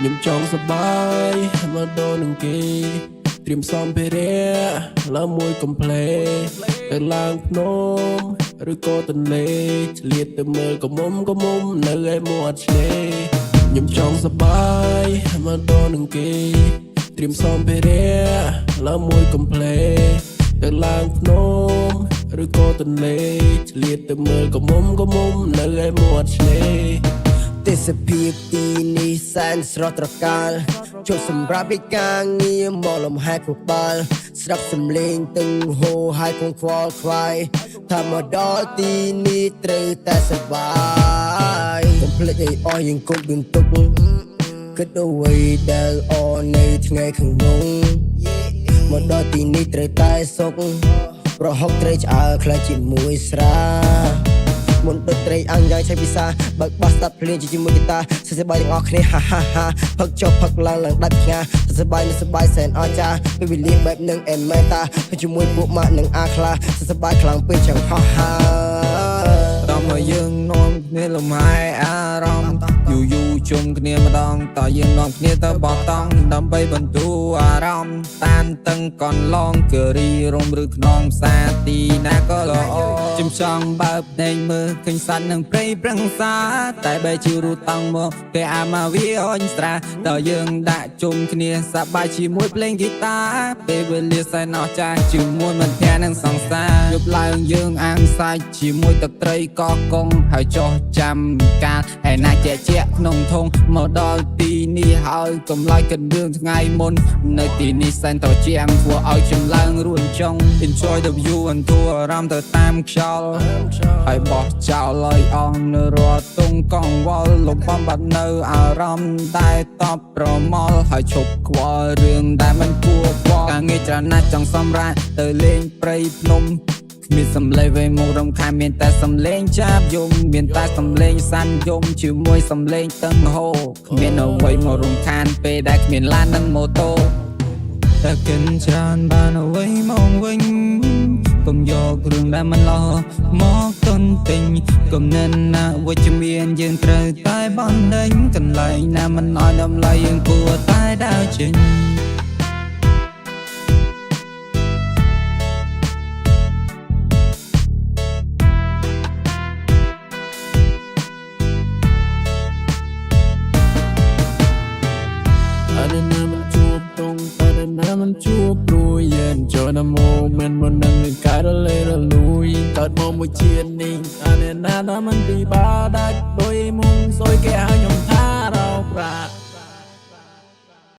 ខ្ញុំចង់សប្បាយមកដល់នឹងគេត្រៀមសម្ភារៈឡើងមួយកំ pl ទៅឡើងភ្នំឬក៏ទន្លេឆ្លៀតទៅមើលកមុំនៅឯមាត់ឆ្នេរខ្ញុំចង់សប្បាយមកដល់នឹងគេត្រៀមសម្ភារៈឡើងមួយកំ pl ទៅឡើងភ្នំឬក៏ទន្លេឆ្លៀតទៅមើលកមុំនៅឯមាត់ឆ្នេរទេសភាពទីនេះសែនស្រស់ត្រកាលជប់សម្រាប់ពីការងារមកលំហែកបាល់ស្រាប់សំលេងទឹងហូរហើយកងខ្វល់ខ្វាយថាមកដល់ទីនេះត្រូវតែសប្បាយកុំភ្លេចឲ្យអស់យើងគុំដួនទុកគិតអ្វីដែលអនៅថ្ងៃខាងមុខមកដល់ទីនេះត្រូវតែសុខប្រហុកត្រីឆ្អើខ្លះជាមួយស្រាមុនដូចត្រីអង្គយ៉ាងឆៃពិសាបើកបាសស្ដាប់ភ្លេងជាមួយហ្គីតាសើសប្បាយទាំងអស់គ្នាហាហាហាផឹកចុះផឹកឡើងដាច់ផ្ញើសើសប្បាយនឹងសប្បាយសែនអស្ចារ្យពេលវេលាបែបនឹងអេមេតាជាមួយពួកម៉ាក់និងអាខ្លាសើសប្បាយខ្លាំងពេកចង្ហោះហើតមកយើងនាំគ្នាលំហែអារម្មណ៍យូរជុំគ្នាម្ដងតយើងនាំគ្នាទៅបោះតង់ដើម្បីបន្ធូរអារម្មណ៍តានតឹងកន្លងគឺរីរំឬខ្នងផ្សារទីណាក៏ល្អចំចង់បើភ្នែកមើលឃើញសัตว์នឹងព្រៃប្រឹងសាតែបែរជារូតតង់មកគេអាមកវាអញស្រាតយើងដាក់ជុំគ្នាសប្បាយជាមួយភ្លេងហ្គីតាពេលវេលាសែនអស្ចារ្យជាមួយមិត្តភក្តិនិងសង្សារយប់ឡើងយើងអាំងសាច់ជាមួយទឹកត្រីកកកងហើយចោះចាំកាលឯណាជាក្នុងធុងមកដល់ទីនេះហើយកុំឡាយគិតរឿងថ្ងៃមុននៅទីនេះសែនត្រជាក់ធ្វើឲ្យចម្លើងរួនចង់ Enjoy the view អន្តរអារម្មណ៍ទៅតាមខ្យល់ហើយបោះចោលឲ្យអស់នៅរាល់ទងកង្វល់លំបំបាត់នៅអារម្មណ៍ដែលតបប្រមល់ហើយឈប់ខ្វល់រឿងដែលមិនគួរខ្វល់ការងារច្រើនណាស់ចង់សម្រាកទៅលេងព្រៃភ្នំមានសំឡេងវេមករំខានមានតែសំឡេងចាប់យំមានតែសំឡេងសាន់យំជាមួយសំឡេងតឹងហូរគ្មានអ្វីមករំខានពេលដែលគ្មានឡាននិងម៉ូតូតែកិនច្រើនបានអ្វីមកវិញកុំយករឿងដែលមិនល្អមកទន្ទិញកុំនិនណាវិជ្ជមានយើងត្រូវតែបណ្ដេញកន្លែងណាមិនអោយតម្លៃយើងគួរតែដើរចេញมันជួបព្រួយយ៉ានចូលណាម៉ូមិនមិននឹងកាយរលេរលួយកើតមកមួយជាតិនេះអានេះណាថាมันពិបាកដាច់ដោយមុំសួយគេ